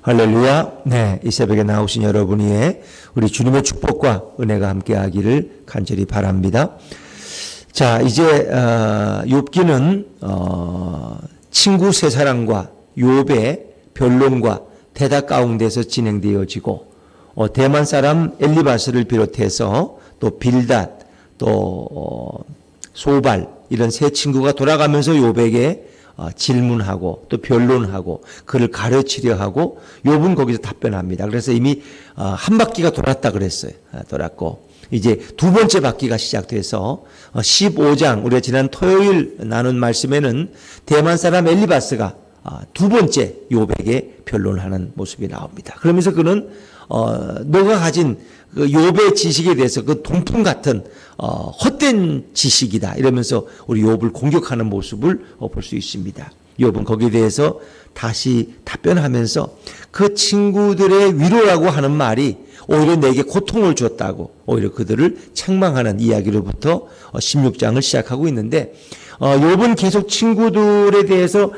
할렐루야. 네, 이 새벽에 나오신 여러분 위에 우리 주님의 축복과 은혜가 함께하기를 간절히 바랍니다. 자, 이제 욥기는 친구 세 사람과 욥의 변론과 대답 가운데서 진행되어지고 대만 사람 엘리바스를 비롯해서 또 빌닷 또 소발 이런 세 친구가 돌아가면서 욥에게 질문하고 또 변론하고 그를 가르치려 하고 욥은 거기서 답변합니다. 그래서 이미 한 바퀴가 돌았다 그랬어요. 돌았고 이제 두 번째 바퀴가 시작돼서 15장 우리가 지난 토요일 나눈 말씀에는 대만 사람 엘리바스가 두 번째 욥에게 변론하는 모습이 나옵니다. 그러면서 그는 너가 가진 그 욥의 지식에 대해서 그 동품 같은 헛된 지식이다 이러면서 우리 욥을 공격하는 모습을 볼 수 있습니다. 욥은 거기에 대해서 다시 답변하면서 그 친구들의 위로라고 하는 말이 오히려 내게 고통을 줬다고 오히려 그들을 책망하는 이야기로부터 16장을 시작하고 있는데 욥은 계속 친구들에 대해서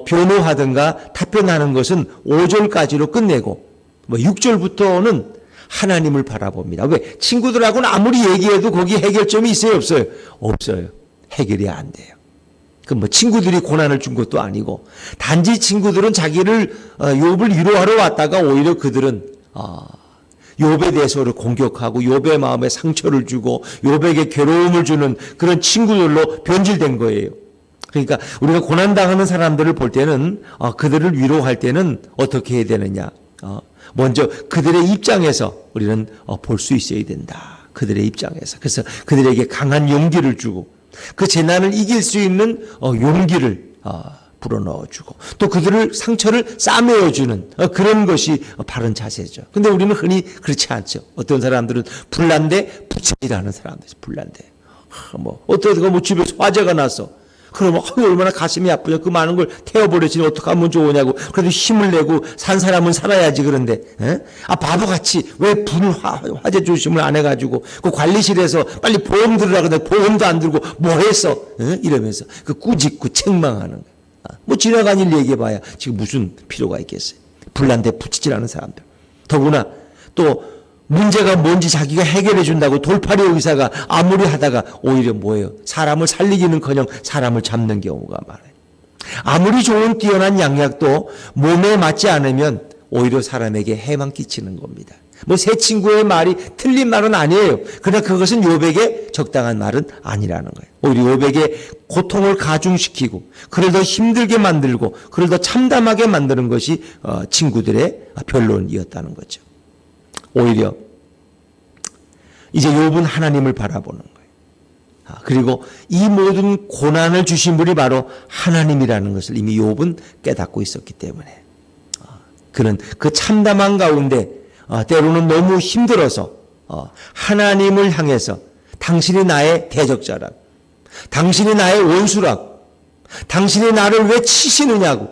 변호하든가 답변하는 것은 5절까지로 끝내고 6절부터는 하나님을 바라봅니다. 왜? 친구들하고는 아무리 얘기해도 거기 해결점이 있어요? 없어요? 없어요. 해결이 안 돼요. 그 친구들이 고난을 준 것도 아니고 단지 친구들은 자기를 욥을 위로하러 왔다가 오히려 그들은 욥에 대해서를 공격하고 욥의 마음에 상처를 주고 욥에게 괴로움을 주는 그런 친구들로 변질된 거예요. 그러니까 우리가 고난당하는 사람들을 볼 때는 그들을 위로할 때는 어떻게 해야 되느냐. 먼저 그들의 입장에서 우리는 볼 수 있어야 된다. 그들의 입장에서. 그래서 그들에게 강한 용기를 주고 그 재난을 이길 수 있는 용기를 불어넣어주고 또 그들을 상처를 싸매어주는 그런 것이 바른 자세죠. 근데 우리는 흔히 그렇지 않죠. 어떤 사람들은 불난데 부채질하는 사람들, 불난데 어떻게 집에서 화재가 났어. 그러면 얼마나 가슴이 아프냐. 그 많은 걸 태워버렸으니 어떻게 하면 좋으냐고. 그래도 힘을 내고 산 사람은 살아야지. 그런데 바보같이 왜 화재 조심을 안 해가지고 그 관리실에서 빨리 보험 들으라 그러는데 보험도 안 들고 뭐 했어. 이러면서 그 꾸짖고 책망하는 거야. 지나간 일 얘기해봐야 지금 무슨 필요가 있겠어요. 불난데 부치질하는 사람들. 더구나 또 문제가 뭔지 자기가 해결해 준다고 돌팔이 의사가 아무리 하다가 오히려 뭐예요? 사람을 살리기는커녕 사람을 잡는 경우가 많아요. 아무리 좋은 뛰어난 양약도 몸에 맞지 않으면 오히려 사람에게 해만 끼치는 겁니다. 새 친구의 말이 틀린 말은 아니에요. 그러나 그것은 욥에게 적당한 말은 아니라는 거예요. 오히려 욥에게 고통을 가중시키고 그를 더 힘들게 만들고 그를 더 참담하게 만드는 것이 친구들의 변론이었다는 거죠. 오히려 이제 욥은 하나님을 바라보는 거예요. 그리고 이 모든 고난을 주신 분이 바로 하나님이라는 것을 이미 욥은 깨닫고 있었기 때문에 그는 그 참담한 가운데 때로는 너무 힘들어서 하나님을 향해서 당신이 나의 대적자라, 당신이 나의 원수라고, 당신이 나를 왜 치시느냐고,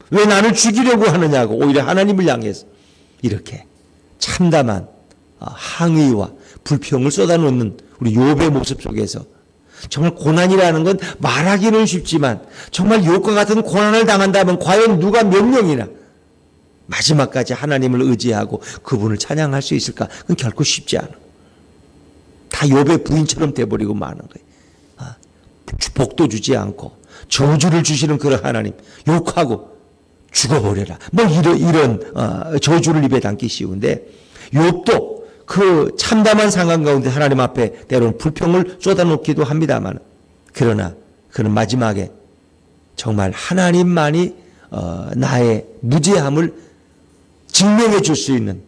왜 나를 죽이려고 하느냐고 오히려 하나님을 향해서 이렇게 참담한 항의와 불평을 쏟아놓는 우리 욥의 모습 속에서 정말 고난이라는 건 말하기는 쉽지만 정말 욥과 같은 고난을 당한다면 과연 누가 몇 명이나 마지막까지 하나님을 의지하고 그분을 찬양할 수 있을까? 그건 결코 쉽지 않아. 다 욥의 부인처럼 돼버리고 마는 거예요. 복도 주지 않고 저주를 주시는 그런 하나님 욕하고 죽어버려라. 이런 저주를 입에 담기 쉬운데 욥도 그 참담한 상황 가운데 하나님 앞에 때로는 불평을 쏟아놓기도 합니다만 그러나 그는 마지막에 정말 하나님만이 나의 무죄함을 증명해 줄 수 있는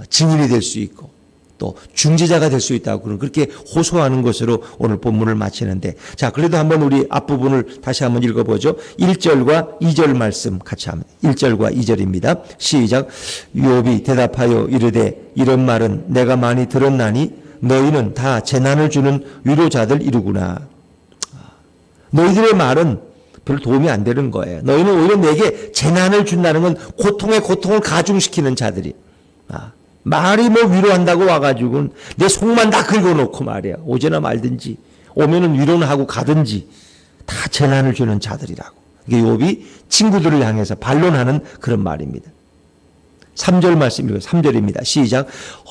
증인이 될 수 있고 또 중재자가 될 수 있다고 그는 그렇게 호소하는 것으로 오늘 본문을 마치는데 자 그래도 한번 우리 앞부분을 다시 한번 읽어보죠. 1절과 2절 말씀 같이 합니다. 1절과 2절입니다. 시작. 욥이 대답하여 이르되 이런 말은 내가 많이 들었나니 너희는 다 재난을 주는 위로자들이로구나. 너희들의 말은 별로 도움이 안 되는 거예요. 너희는 오히려 내게 재난을 준다는 건 고통에 고통을 가중시키는 자들이 말이 위로한다고 와가지고는 내 속만 다 긁어놓고 말이야. 오제나 말든지 오면은 위로는 하고 가든지 다 재난을 주는 자들이라고. 이게 욥이 친구들을 향해서 반론하는 그런 말입니다. 3절 말씀이고 3절입니다. 시작.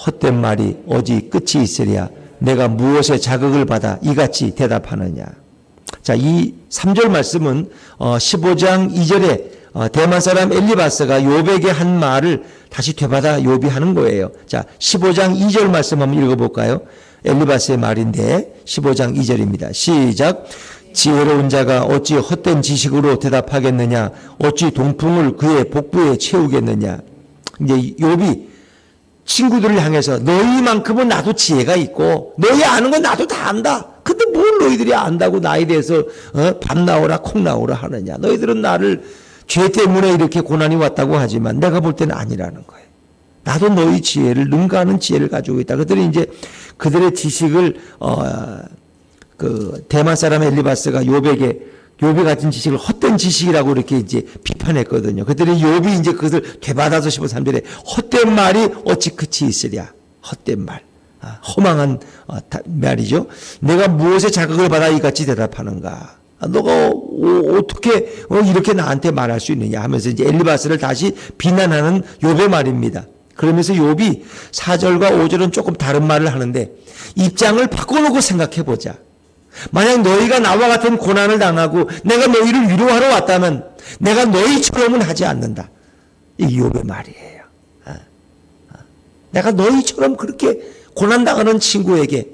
헛된 말이 오직 끝이 있으랴. 내가 무엇에 자극을 받아 이같이 대답하느냐. 자, 이 3절 말씀은 15장 2절에 대만 사람 엘리바스가 욥에게 한 말을 다시 되받아 욥이 하는 거예요. 자, 15장 2절 말씀 한번 읽어볼까요? 엘리바스의 말인데 15장 2절입니다. 시작. 지혜로운 자가 어찌 헛된 지식으로 대답하겠느냐. 어찌 동풍을 그의 복부에 채우겠느냐. 이제 욥이 친구들을 향해서 너희만큼은 나도 지혜가 있고 너희 아는 건 나도 다 안다. 근데 뭘 너희들이 안다고 나에 대해서 밤 나오라 콩 나오라 하느냐. 너희들은 나를 죄 때문에 이렇게 고난이 왔다고 하지만 내가 볼 때는 아니라는 거예요. 나도 너희 지혜를 능가하는 지혜를 가지고 있다. 그들이 이제 그들의 지식을 그 대만 사람 엘리바스가 욥이 가진 지식을 헛된 지식이라고 이렇게 이제 비판했거든요. 그들이 욥이 이제 그것을 되받아서 13절에 헛된 말이 어찌 끝이 있으랴. 헛된 말. 허망한 말이죠. 내가 무엇에 자극을 받아 이같이 대답하는가. 너가 어떻게 이렇게 나한테 말할 수 있느냐 하면서 이제 엘리바스를 다시 비난하는 욥의 말입니다. 그러면서 욥이 4절과 5절은 조금 다른 말을 하는데 입장을 바꿔놓고 생각해 보자. 만약 너희가 나와 같은 고난을 당하고 내가 너희를 위로하러 왔다면 내가 너희처럼은 하지 않는다. 이게 욥의 말이에요. 내가 너희처럼 그렇게 고난당하는 친구에게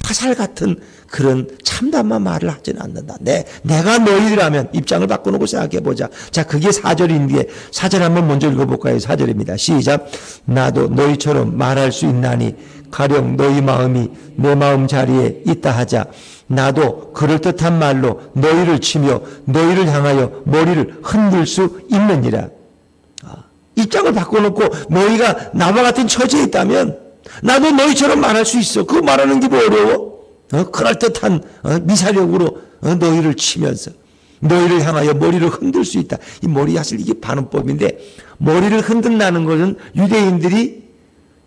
화살 같은 그런 참담한 말을 하지는 않는다. 내가 너희라면 입장을 바꿔놓고 생각해보자. 자, 그게 4절인데 4절 한번 먼저 읽어볼까요? 4절입니다. 시작. 나도 너희처럼 말할 수 있나니 가령 너희 마음이 내 마음 자리에 있다 하자. 나도 그럴듯한 말로 너희를 치며 너희를 향하여 머리를 흔들 수 있느니라. 입장을 바꿔놓고 너희가 나와 같은 처지에 있다면 나도 너희처럼 말할 수 있어. 그거 말하는 게 뭐 어려워? 그럴듯한 미사력으로 너희를 치면서 너희를 향하여 머리를 흔들 수 있다. 이 머리 사실 이게 반응법인데 머리를 흔든다는 것은 유대인들이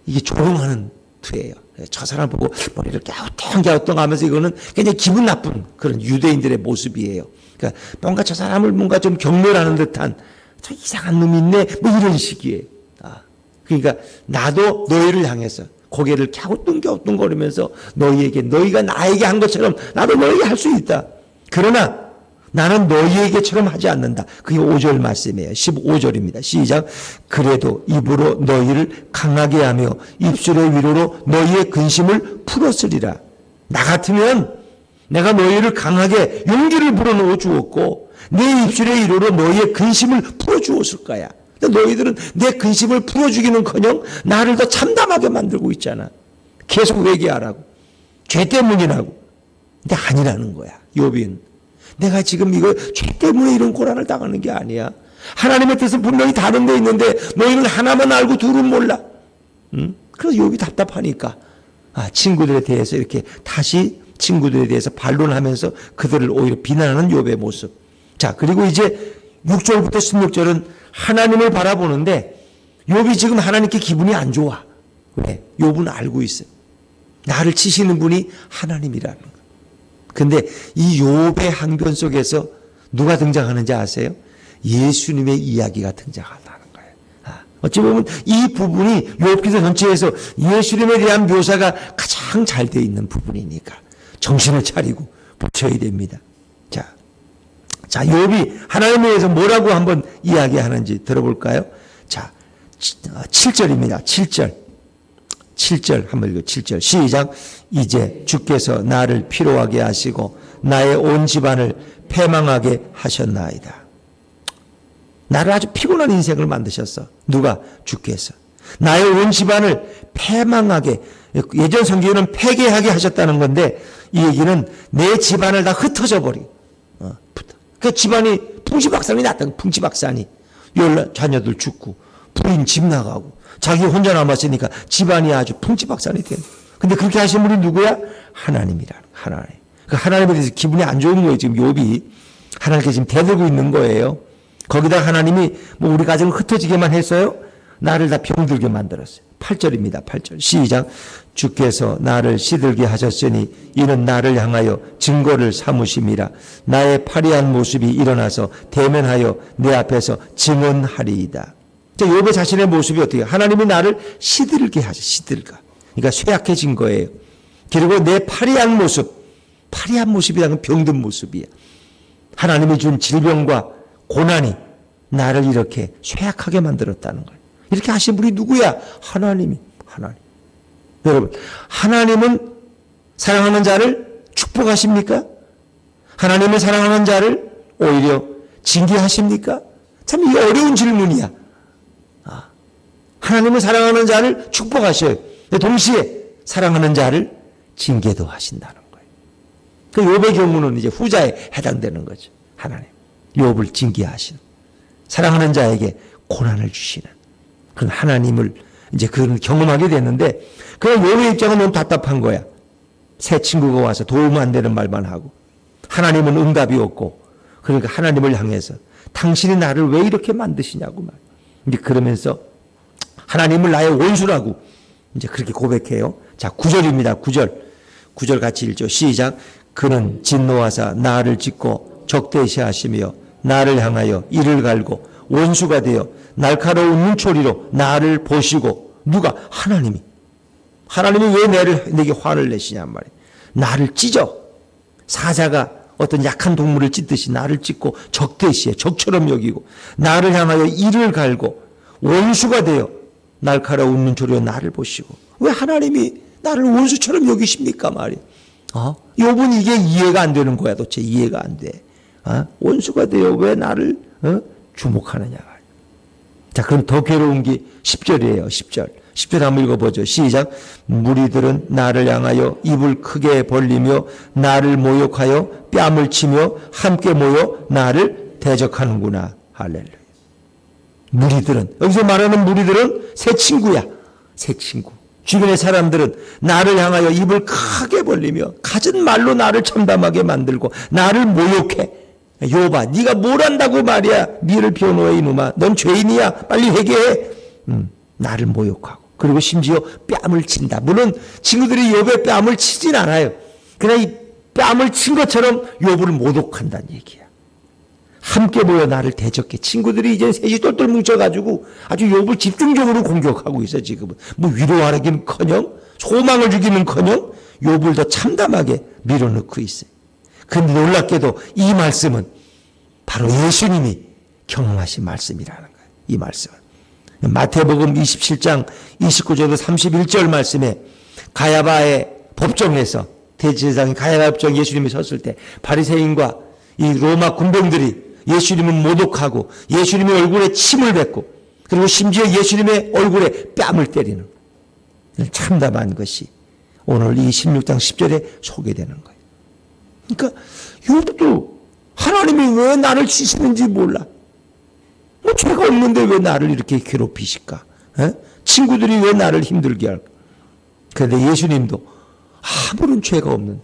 이게 조롱하는 투예요. 저 사람 보고 머리를 갸우뚱 하면서 이거는 굉장히 기분 나쁜 그런 유대인들의 모습이에요. 그러니까 뭔가 저 사람을 뭔가 좀 경멸하는 듯한 저 이상한 놈이 있네 뭐 이런 식이에요. 그러니까 나도 너희를 향해서 고개를 갸우뚱거리면서 너희가 나에게 한 것처럼 나도 너희에게 할 수 있다. 그러나 나는 너희에게처럼 하지 않는다. 그게 5절 말씀이에요. 15절입니다. 시작. 그래도 입으로 너희를 강하게 하며 입술의 위로로 너희의 근심을 풀었으리라. 나 같으면 내가 너희를 강하게 용기를 불어넣어 주었고 내 입술의 위로로 너희의 근심을 풀어주었을 거야. 너희들은 내 근심을 풀어주기는커녕 나를 더 참담하게 만들고 있잖아. 계속 회개하라고. 죄 때문이라고. 근데 아니라는 거야. 욥은. 내가 지금 이거 죄 때문에 이런 고난을 당하는 게 아니야. 하나님의 뜻은 분명히 다른 데 있는데 너희는 하나만 알고 둘은 몰라. 그래서 욥이 답답하니까 친구들에 대해서 이렇게 다시 친구들에 대해서 반론하면서 그들을 오히려 비난하는 욥의 모습. 자, 그리고 이제 6절부터 16절은 하나님을 바라보는데 욥이 지금 하나님께 기분이 안 좋아. 왜? 욥은 알고 있어요. 나를 치시는 분이 하나님이라는 거. 근데 이 욥의 항변 속에서 누가 등장하는지 아세요? 예수님의 이야기가 등장한다는 거예요. 어찌 보면 이 부분이 욥기서 전체에서 예수님에 대한 묘사가 가장 잘 되어 있는 부분이니까 정신을 차리고 붙여야 됩니다. 자, 욥이 하나님에 대해서 뭐라고 한번 이야기하는지 들어볼까요? 자, 7절입니다. 7절 한번 읽어요. 7절 시작. 이제 주께서 나를 피로하게 하시고 나의 온 집안을 패망하게 하셨나이다. 나를 아주 피곤한 인생을 만드셨어. 누가? 주께서. 나의 온 집안을 패망하게, 예전 성경에는 폐괴하게 하셨다는 건데 이 얘기는 내 집안을 다 흩어져 버리고 그 집안이 풍지박산이 났다. 풍지박산이. 자녀들 죽고 부인 집 나가고 자기 혼자 남았으니까 집안이 아주 풍지박산이 된. 근데 그렇게 하신 분이 누구야? 하나님이라는. 하나님. 그 하나님에 대해서 기분이 안 좋은 거예요. 지금 욥이. 하나님께 지금 대들고 있는 거예요. 거기다 하나님이 뭐 우리 가정을 흩어지게만 했어요? 나를 다 병들게 만들었어요. 8절입니다. 8절. 시작. 주께서 나를 시들게 하셨으니 이는 나를 향하여 증거를 삼으심이라. 나의 파리한 모습이 일어나서 대면하여 내 앞에서 증언하리이다. 욥의 자신의 모습이 어떻게 해요? 하나님이 나를 시들게 하죠. 시들가. 그러니까 쇠약해진 거예요. 그리고 내 파리한 모습이라는 건 병든 모습이야. 하나님이 준 질병과 고난이 나를 이렇게 쇠약하게 만들었다는 거예요. 이렇게 하신 분이 누구야? 하나님. 여러분, 하나님은 사랑하는 자를 축복하십니까? 하나님은 사랑하는 자를 오히려 징계하십니까? 참 이 어려운 질문이야. 하나님은 사랑하는 자를 축복하셔요. 동시에 사랑하는 자를 징계도 하신다는 거예요. 그 욥의 경우는 이제 후자에 해당되는 거죠. 하나님, 욥을 징계하시는, 사랑하는 자에게 고난을 주시는 그런 하나님을 이제 그걸 경험하게 됐는데, 그 욥의 입장은 너무 답답한 거야. 새 친구가 와서 도움 안 되는 말만 하고, 하나님은 응답이 없고, 그러니까 하나님을 향해서 당신이 나를 왜 이렇게 만드시냐고 말. 이제 그러면서 하나님을 나의 원수라고 이제 그렇게 고백해요. 자, 9절입니다. 9절 같이 읽죠. 시작. 그는 진노하사 나를 찢고 적대시하시며 나를 향하여 이를 갈고 원수가 되어 날카로운 눈초리로 나를 보시고, 누가? 하나님이 왜 내게 화를 내시냔 말이에요. 나를 찢어. 사자가 어떤 약한 동물을 찢듯이 나를 찢고 적대시해, 적처럼 여기고, 나를 향하여 이를 갈고 원수가 되어 날카로운 눈초리로 나를 보시고. 왜 하나님이 나를 원수처럼 여기십니까 말이에요. 욥은 이게 이해가 안 되는 거야. 도대체 이해가 안 돼. 원수가 되어 왜 나를 주목하느냐 말이에요. 자, 그럼 더 괴로운 게 10절이에요. 10절 한번 읽어보죠. 시작. 무리들은 나를 향하여 입을 크게 벌리며 나를 모욕하여 뺨을 치며 함께 모여 나를 대적하는구나. 할렐루야. 무리들은, 여기서 말하는 무리들은 새 친구야. 새 친구. 주변의 사람들은 나를 향하여 입을 크게 벌리며 갖은 말로 나를 참담하게 만들고 나를 모욕해. 욥아, 네가 뭘 한다고 말이야. 니를 비워놓아 이놈아. 넌 죄인이야. 빨리 회개해. 나를 모욕하고, 그리고 심지어 뺨을 친다. 물론 친구들이 욥의 뺨을 치진 않아요. 그냥 이 뺨을 친 것처럼 욥을 모독한다는 얘기야. 함께 모여 나를 대적해. 친구들이 이제 셋이 똘똘 뭉쳐가지고 아주 욥을 집중적으로 공격하고 있어. 지금은 뭐 위로하기는커녕 소망을 주기는커녕 욥을 더 참담하게 밀어넣고 있어요. 그런데 놀랍게도 이 말씀은 바로 예수님이 경험하신 말씀이라는 거예요. 이 말씀은 마태복음 27장 29절에서 31절 말씀에 가야바의 법정에서, 대제사장인 가야바 법정에 예수님이 섰을 때 바리새인과 이 로마 군병들이 예수님을 모독하고 예수님의 얼굴에 침을 뱉고, 그리고 심지어 예수님의 얼굴에 뺨을 때리는 참담한 것이 오늘 이 16장 10절에 소개되는 거예요. 그러니까 욥도 하나님이 왜 나를 치시는지 몰라. 뭐 죄가 없는데 왜 나를 이렇게 괴롭히실까? 친구들이 왜 나를 힘들게 할까? 그런데 예수님도 아무런 죄가 없는데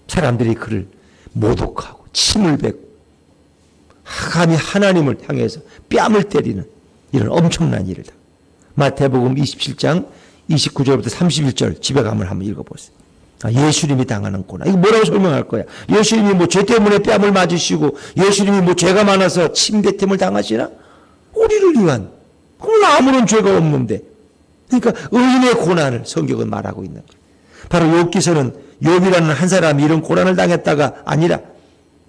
사람들이 그를 모독하고 침을 뱉고 감히 하나님을 향해서 뺨을 때리는 이런 엄청난 일을. 마태복음 27장 29절부터 31절 집에 가면 한번 읽어보세요. 예수님이 당하는 고난. 이거 뭐라고 설명할 거야? 예수님이 뭐 죄 때문에 뺨을 맞으시고 예수님이 뭐 죄가 많아서 침뱉음을 당하시나? 우리를 위한. 그건 아무런 죄가 없는데. 그러니까 의인의 고난을 성경은 말하고 있는 거예요. 바로 욥기서는 욥이라는 한 사람이 이런 고난을 당했다가 아니라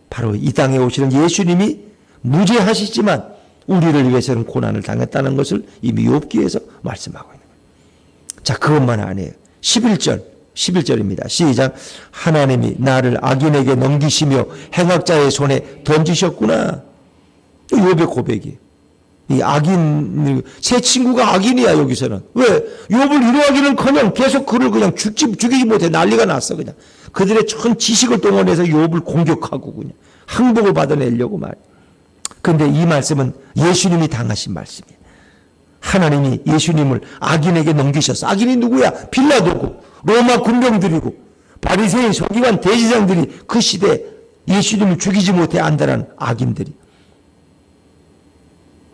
바로 이 땅에 오시는 예수님이 무죄하시지만 우리를 위해서는 고난을 당했다는 것을 이미 욥기에서 말씀하고 있는 거예요. 자, 그것만 아니에요. 11절입니다. 시작. 하나님이 나를 악인에게 넘기시며 행악자의 손에 던지셨구나. 욥의 고백이에요. 이 악인, 새 친구가 악인이야, 여기서는. 왜? 욥을 위로하기는커녕 계속 그를 그냥 죽이지 못해 난리가 났어, 그냥. 그들의 전 지식을 동원해서 욥을 공격하고 그냥 항복을 받아내려고 말이야. 그런데 이 말씀은 예수님이 당하신 말씀이에요. 하나님이 예수님을 악인에게 넘기셨어. 악인이 누구야? 빌라도고, 로마 군병들이고, 바리새인, 서기관, 대제사장들이 그 시대에 예수님을 죽이지 못해 안달한 악인들이.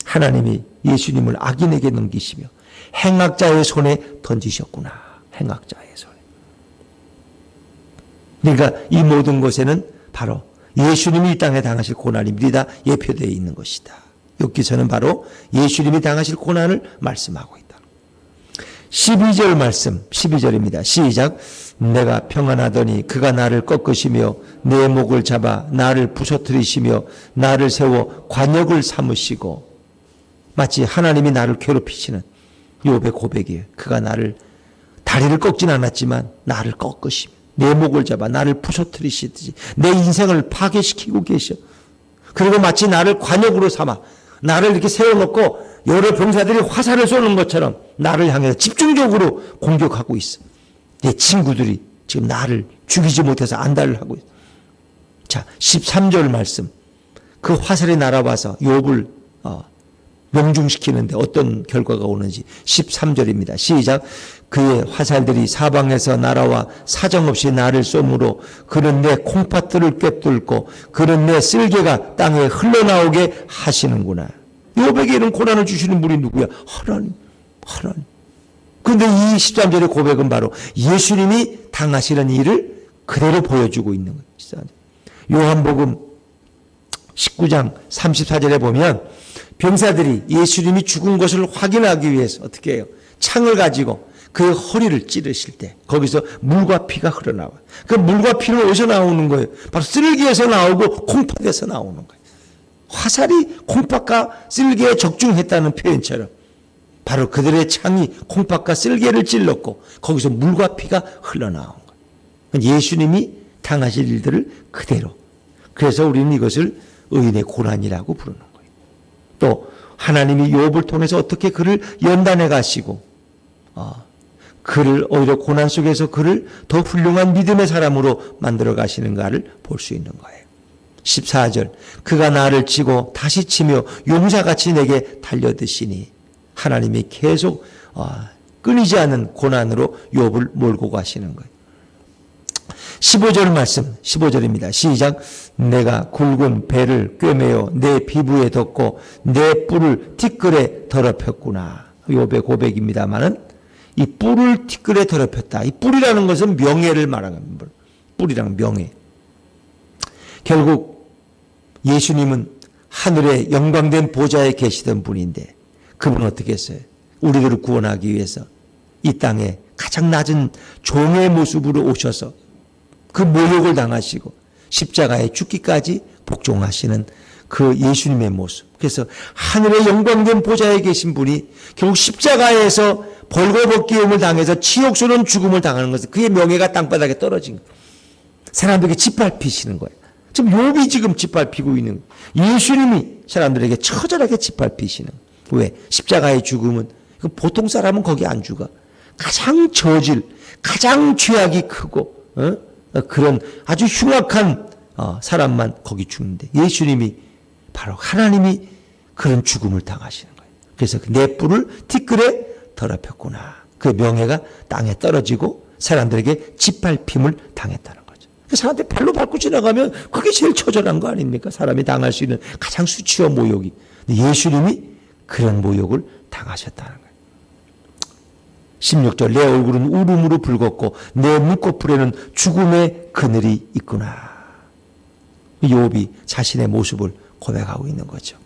하나님이 예수님을 악인에게 넘기시며 행악자의 손에 던지셨구나. 행악자의 손에. 그러니까 이 모든 것에는 바로 예수님이 이 땅에 당하실 고난이 미리 다 예표되어 있는 것이다. 욥기서는 바로 예수님이 당하실 고난을 말씀하고 있다. 12절 말씀, 12절입니다. 시작. 내가 평안하더니 그가 나를 꺾으시며 내 목을 잡아 나를 부서뜨리시며 나를 세워 관역을 삼으시고, 마치 하나님이 나를 괴롭히시는 욥의 고백이에요. 그가 나를, 다리를 꺾진 않았지만 나를 꺾으시며 내 목을 잡아 나를 부서뜨리시듯이 내 인생을 파괴시키고 계셔. 그리고 마치 나를 관역으로 삼아 나를 이렇게 세워놓고 여러 병사들이 화살을 쏘는 것처럼 나를 향해서 집중적으로 공격하고 있어. 내 친구들이 지금 나를 죽이지 못해서 안달을 하고 있어. 자, 13절 말씀. 그 화살이 날아와서 욥을 명중시키는데 어떤 결과가 오는지 13절입니다. 시작. 그의 화살들이 사방에서 날아와 사정없이 나를 쏘므로 그는 내 콩팥들을 꿰뚫고 그는 내 쓸개가 땅에 흘러나오게 하시는구나. 욥에게 이런 고난을 주시는 분이 누구야? 하나님. 그런데 이 13절의 고백은 바로 예수님이 당하시는 일을 그대로 보여주고 있는 거예요. 요한복음 19장 34절에 보면 병사들이 예수님이 죽은 것을 확인하기 위해서 어떻게 해요? 창을 가지고 그의 허리를 찌르실 때 거기서 물과 피가 흘러나와. 그 물과 피는 어디서 나오는 거예요? 바로 쓸개에서 나오고 콩팥에서 나오는 거예요. 화살이 콩팥과 쓸개에 적중했다는 표현처럼 바로 그들의 창이 콩팥과 쓸개를 찔렀고 거기서 물과 피가 흘러나온 거예요. 예수님이 당하실 일들을 그대로. 그래서 우리는 이것을 의인의 고난이라고 부르는 거예요. 또 하나님이 욥을 통해서 어떻게 그를 연단해 가시고 그를 오히려 고난 속에서 그를 더 훌륭한 믿음의 사람으로 만들어 가시는가를 볼 수 있는 거예요. 14절. 그가 나를 치고 다시 치며 용사같이 내게 달려드시니, 하나님이 계속 끊이지 않는 고난으로 욥을 몰고 가시는 거예요. 15절 말씀, 15절입니다. 시작. 내가 굵은 배를 꿰매어 내 피부에 덮고 내 뿔을 티끌에 더럽혔구나. 욥의 고백입니다마는 이 뿔을 티끌에 더럽혔다. 이 뿔이라는 것은 명예를 말하는 겁니다. 뿔이랑 명예. 결국 예수님은 하늘의 영광된 보좌에 계시던 분인데 그분은 어떻게 했어요? 우리들을 구원하기 위해서 이 땅에 가장 낮은 종의 모습으로 오셔서 그 모욕을 당하시고 십자가에 죽기까지 복종하시는 그 예수님의 모습. 그래서 하늘의 영광된 보좌에 계신 분이 결국 십자가에서 벌거벗기움을 당해서 치욕스러운 죽음을 당하는 것은 그의 명예가 땅바닥에 떨어진 거예요. 사람들에게 짓밟히시는 거예요. 지금 욥이 지금 짓밟히고 있는 거예요. 예수님이 사람들에게 처절하게 짓밟히시는 거예요. 왜? 십자가의 죽음은 보통 사람은 거기 안 죽어. 가장 저질, 가장 죄악이 크고 그런 아주 흉악한 사람만 거기 죽는데 예수님이 바로 하나님이 그런 죽음을 당하시는 거예요. 그래서 내 뿔을 티끌에 더럽혔구나. 그 명예가 땅에 떨어지고 사람들에게 짓밟힘을 당했다는 거죠. 사람들이 발로 밟고 지나가면 그게 제일 처절한 거 아닙니까? 사람이 당할 수 있는 가장 수치와 모욕이. 예수님이 그런 모욕을 당하셨다는 거예요. 16절. 내 얼굴은 울음으로 붉었고 내 눈꺼풀에는 죽음의 그늘이 있구나. 욥이 자신의 모습을 고백하고 있는 거죠.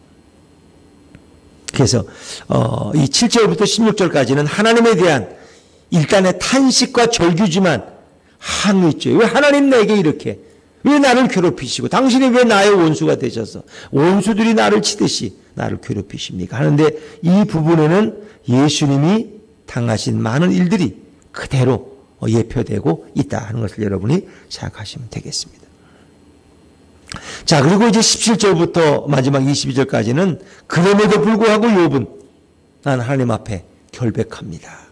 그래서 이 7절부터 16절까지는 하나님에 대한 일단의 탄식과 절규지만 항의죠. 왜 하나님 내게 이렇게, 왜 나를 괴롭히시고 당신이 왜 나의 원수가 되셔서 원수들이 나를 치듯이 나를 괴롭히십니까 하는데 이 부분에는 예수님이 당하신 많은 일들이 그대로 예표되고 있다 하는 것을 여러분이 생각하시면 되겠습니다. 자, 그리고 이제 17절부터 마지막 22절까지는 그럼에도 불구하고 욥은 나는 하나님 앞에 결백합니다.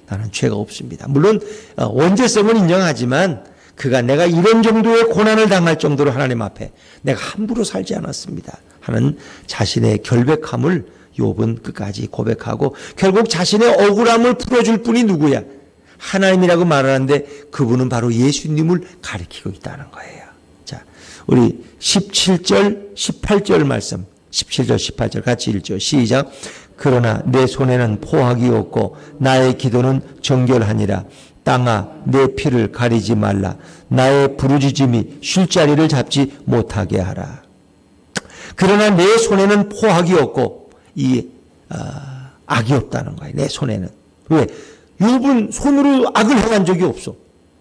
나는 죄가 없습니다. 물론 원죄성은 인정하지만 그가 내가 이런 정도의 고난을 당할 정도로 하나님 앞에 내가 함부로 살지 않았습니다 하는 자신의 결백함을 욥은 끝까지 고백하고 결국 자신의 억울함을 풀어줄 분이 누구야? 하나님이라고 말하는데 그분은 바로 예수님을 가리키고 있다는 거예요. 자, 우리 17절, 18절 말씀, 17절, 18절 같이 읽죠. 시작. 그러나 내 손에는 포악이 없고 나의 기도는 정결하니라. 땅아 내 피를 가리지 말라. 나의 부르짖음이 쉴 자리를 잡지 못하게 하라. 그러나 내 손에는 포악이 없고 이 악이 없다는 거예요. 내 손에는. 왜? 욥은 손으로 악을 행한 적이 없어.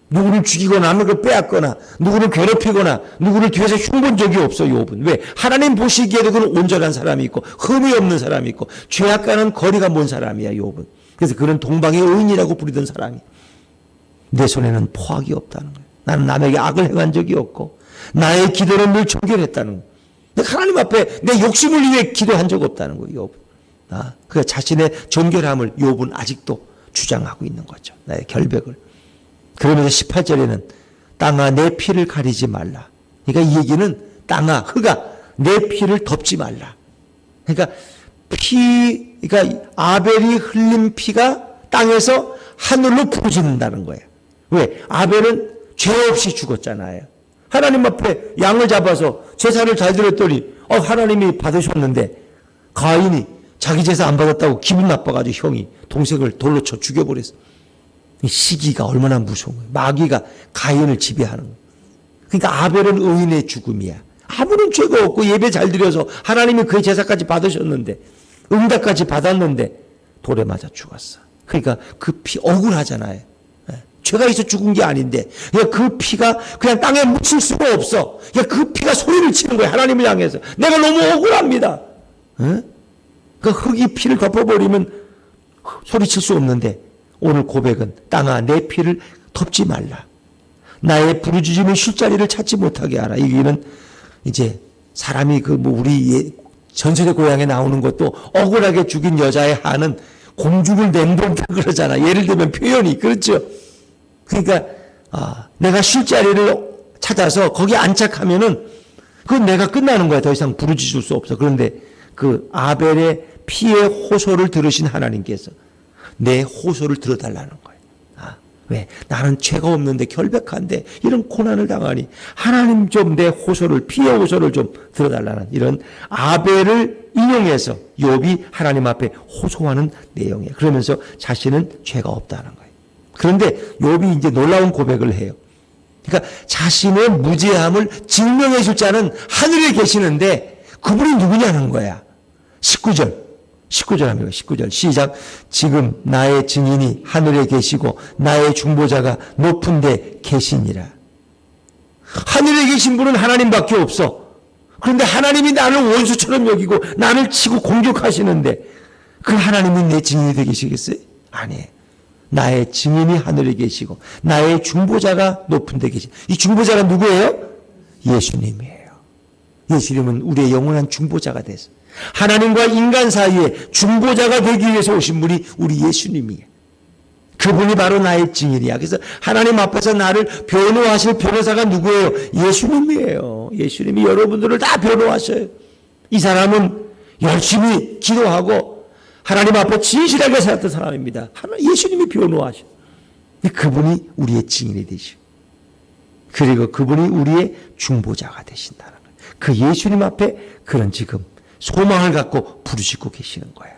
누구를 죽이거나 누구를 빼앗거나 누구를 괴롭히거나 누구를 뒤에서 흉본 적이 없어. 욥은. 왜? 하나님 보시기에도 그는 온전한 사람이 있고 흠이 없는 사람이 있고 죄악과는 거리가 먼 사람이야. 욥은. 그래서 그는 동방의 의인이라고 부르던 사람이. 내 손에는 포악이 없다는 거예요. 나는 남에게 악을 행한 적이 없고 나의 기도는 늘 정결했다는 거예요. 내가 하나님 앞에 내 욕심을 위해 기도한 적 없다는 거예요. 욥은. 그 자신의 정결함을 욥은 아직도 주장하고 있는 거죠. 나의 결백을. 그러면서 18절에는 땅아 내 피를 가리지 말라. 그러니까 이 얘기는 땅아 흙아 내 피를 덮지 말라. 그러니까 그러니까 아벨이 흘린 피가 땅에서 하늘로 부어진다는 거예요. 왜? 아벨은 죄 없이 죽었잖아요. 하나님 앞에 양을 잡아서 제사를 잘 드렸더니 하나님이 받으셨는데 가인이 자기 제사 안 받았다고 기분 나빠가지고 형이 동생을 돌로 쳐 죽여버렸어. 이 시기가 얼마나 무서운 거예요. 마귀가 가인을 지배하는 거예요. 그러니까 아벨은 의인의 죽음이야. 아무런 죄가 없고 예배 잘 드려서 하나님이 그의 제사까지 받으셨는데 응답까지 받았는데 돌에 맞아 죽었어. 그러니까 그 피 억울하잖아요. 죄가 있어 죽은 게 아닌데 그 피가 그냥 땅에 묻힐 수가 없어. 그 피가 소리를 치는 거예요. 하나님을 향해서. 내가 너무 억울합니다. 그 흙이 피를 덮어버리면 소리칠 수 없는데 오늘 고백은 땅아 내 피를 덮지 말라. 나의 부르짖음의 쉴 자리를 찾지 못하게 하라. 여기는 이제 사람이 우리 전설의 고향에 나오는 것도 억울하게 죽인 여자의 한은 공중을 냉동다 그러잖아. 예를 들면 표현이 그렇죠. 그러니까 내가 쉴 자리를 찾아서 거기 안착하면은 그건 내가 끝나는 거야. 더 이상 부르짖을 수 없어. 그런데 그 아벨의 피의 호소를 들으신 하나님께서 내 호소를 들어달라는 거예요. 왜? 나는 죄가 없는데 결백한데 이런 고난을 당하니 하나님 좀 내 호소를 피의 호소를 좀 들어달라는 이런 아벨을 인용해서 욥이 하나님 앞에 호소하는 내용이에요. 그러면서 자신은 죄가 없다는 거예요. 그런데 욥이 이제 놀라운 고백을 해요. 그러니까 자신의 무죄함을 증명해 줄 자는 하늘에 계시는데 그분이 누구냐는 거야. 19절 합니다. 19절 시작. 지금 나의 증인이 하늘에 계시고 나의 중보자가 높은 데 계시니라. 하늘에 계신 분은 하나님밖에 없어. 그런데 하나님이 나를 원수처럼 여기고 나를 치고 공격하시는데 그 하나님이 내 증인이 되시겠어요? 아니에요. 나의 증인이 하늘에 계시고 나의 중보자가 높은 데 계시. 이 중보자가 누구예요? 예수님이에요. 예수님은 우리의 영원한 중보자가 됐어. 하나님과 인간 사이에 중보자가 되기 위해서 오신 분이 우리 예수님이에요. 그분이 바로 나의 증인이야. 그래서 하나님 앞에서 나를 변호하실 변호사가 누구예요? 예수님이에요. 예수님이 여러분들을 다 변호하셔요. 이 사람은 열심히 기도하고 하나님 앞에 진실하게 살았던 사람입니다. 예수님이 변호하셔. 그분이 우리의 증인이 되시고 그리고 그분이 우리의 중보자가 되신다는 거예요. 그 예수님 앞에 그런 지금 소망을 갖고 부르시고 계시는 거야.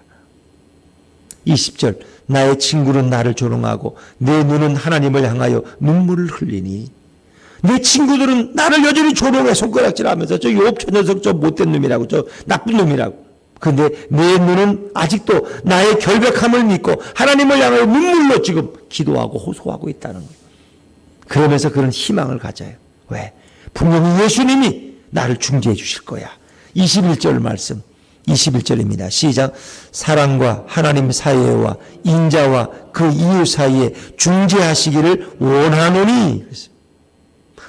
20절 나의 친구는 나를 조롱하고 내 눈은 하나님을 향하여 눈물을 흘리니 내 친구들은 나를 여전히 조롱해 손가락질하면서 저 욥 저 녀석 저 못된 놈이라고 저 나쁜 놈이라고. 그런데 내 눈은 아직도 나의 결백함을 믿고 하나님을 향하여 눈물로 지금 기도하고 호소하고 있다는 거예요. 그러면서 그런 희망을 가져요. 왜? 분명히 예수님이 나를 중재해 주실 거야. 21절 말씀 21절입니다. 시작. 사랑과 하나님 사이와 인자와 그 이웃 사이에 중재하시기를 원하노니.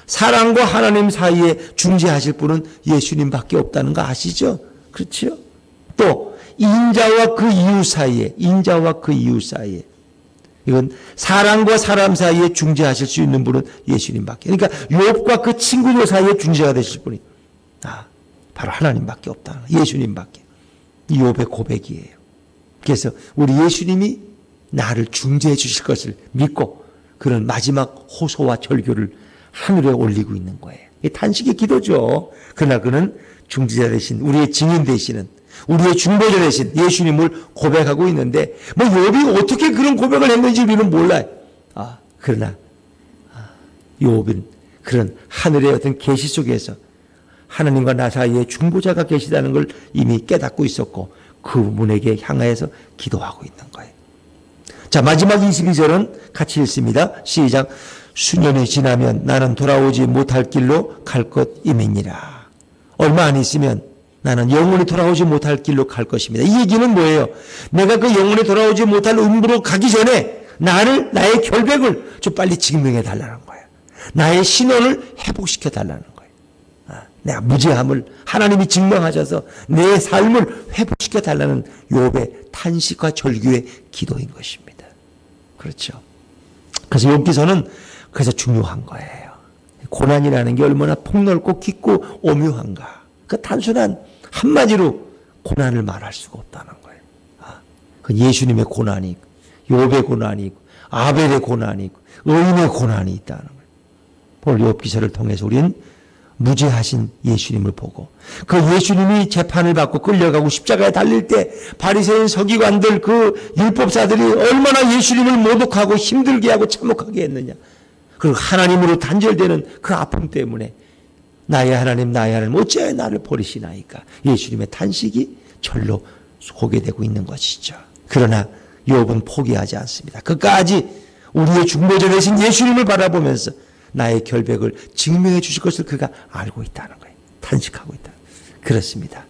사랑과 하나님 사이에 중재하실 분은 예수님밖에 없다는 거 아시죠? 그렇죠? 또 인자와 그 이웃 사이에 이건 사람과 사람 사이에 중재하실 수 있는 분은 예수님밖에. 그러니까 욥과 그 친구들 사이에 중재가 되실 분이 바로 하나님밖에 없다. 예수님밖에. 이 욥의 고백이에요. 그래서 우리 예수님이 나를 중재해 주실 것을 믿고 그런 마지막 호소와 절규를 하늘에 올리고 있는 거예요. 이 탄식의 기도죠. 그러나 그는 중재자 되신 우리의 증인 되시는 우리의 중보자 되신 예수님을 고백하고 있는데 욥이 어떻게 그런 고백을 했는지 우리는 몰라요. 그러나 욥은 그런 하늘의 어떤 계시 속에서 하나님과 나 사이에 중보자가 계시다는 걸 이미 깨닫고 있었고 그분에게 향하여서 기도하고 있는 거예요. 자, 마지막 22절은 같이 읽습니다. 시작. 수년이 지나면 나는 돌아오지 못할 길로 갈 것임이니라. 얼마 안 있으면 나는 영원히 돌아오지 못할 길로 갈 것입니다. 이 얘기는 뭐예요? 내가 그 영원히 돌아오지 못할 음부로 가기 전에 나의 결백을 좀 빨리 증명해 달라는 거예요. 나의 신원을 회복시켜 달라는 거예요. 내가 무죄함을 하나님이 증명하셔서 내 삶을 회복시켜 달라는 욥의 탄식과 절규의 기도인 것입니다. 그렇죠. 그래서 욥기서는 그래서 중요한 거예요. 고난이라는 게 얼마나 폭넓고 깊고 오묘한가. 그 단순한 한마디로 고난을 말할 수가 없다는 거예요. 그 예수님의 고난이 있고 욥의 고난이 있고 아벨의 고난이 있고 의인의 고난이 있다는 거예요. 오늘 욥기서를 통해서 우리는 무죄하신 예수님을 보고 그 예수님이 재판을 받고 끌려가고 십자가에 달릴 때 바리새인 서기관들 그 율법사들이 얼마나 예수님을 모독하고 힘들게 하고 참혹하게 했느냐. 그리고 하나님으로 단절되는 그 아픔 때문에 나의 하나님 어찌하여 나를 버리시나이까. 예수님의 탄식이 절로 소개되고 있는 것이죠. 그러나 욥은 포기하지 않습니다. 끝까지 우리의 중보자 되신 예수님을 바라보면서 나의 결백을 증명해 주실 것을 그가 알고 있다는 거예요. 탄식하고 있다. 그렇습니다.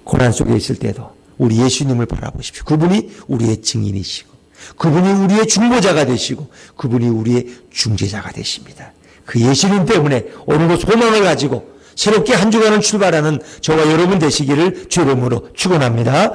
고난 속에 있을 때도 우리 예수님을 바라보십시오. 그분이 우리의 증인이시고 그분이 우리의 중보자가 되시고 그분이 우리의 중재자가 되십니다. 그 예수님 때문에 오늘도 소망을 가지고 새롭게 한 주간을 출발하는 저와 여러분 되시기를 주의 이름으로 축원합니다.